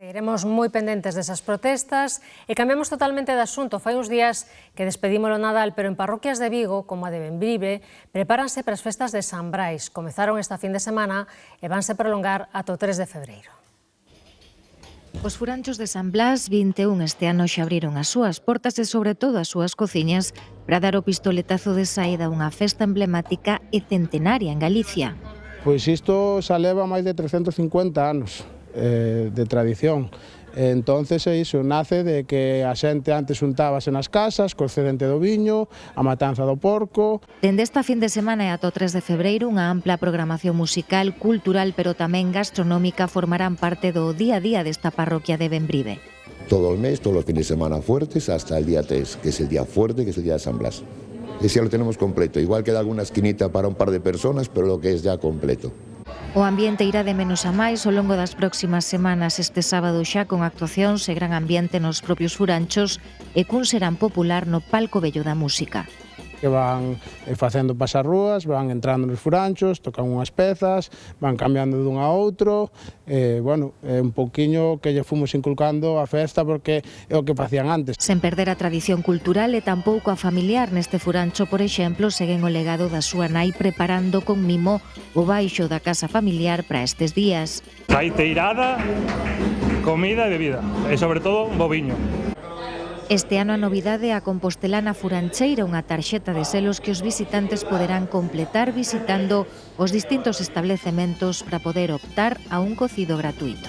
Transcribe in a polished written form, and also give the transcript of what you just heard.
Iremos moi pendentes desas protestas e cambiamos totalmente de asunto. Fai uns días que despedimos o Nadal, pero en parroquias de Vigo, como a de Bembrive, prepáranse para as festas de San Brais. Comezaron esta fin de semana e vanse prolongar ata o 3 de febreiro. Os furanchos de San Blas 21 este ano xa abriron as súas portas e sobre todo as súas cociñas para dar o pistoletazo de saída a unha festa emblemática e centenaria en Galicia. Pois isto xa leva máis de 350 anos de tradición. Entonces iso nace de que a xente antes xuntábase nas casas co excedente do viño, a matanza do porco. Dende esta fin de semana e ata o 3 de febreiro unha ampla programación musical, cultural pero tamén gastronómica formarán parte do día a día desta parroquia de Bembrive. Todo el mes, todos los fines de semana fuertes hasta el día 3, que es el día fuerte, que es el día de San Blas. Ese ya lo tenemos completo, igual queda alguna esquinita para un par de personas, pero lo que es ya completo. O ambiente irá de menos a máis ao longo das próximas semanas, este sábado xa con actuacións e gran ambiente nos propios furanchos e cun serán popular no palco vello da música. Que van facendo pasarrúas, van entrando nos furanchos, tocan unhas pezas, van cambiando dun a outro, bueno, un poquinho que lle fomos inculcando a festa porque é o que facían antes. Sen perder a tradición cultural e tampouco a familiar, neste furancho, por exemplo, seguen o legado da súa nai preparando con mimo o baixo da casa familiar para estes días. Hai teirada, comida e bebida, e sobre todo boviño. Este ano a novidade é a compostelana furancheira, unha tarxeta de selos que os visitantes poderán completar visitando os distintos establecementos para poder optar a un cocido gratuito.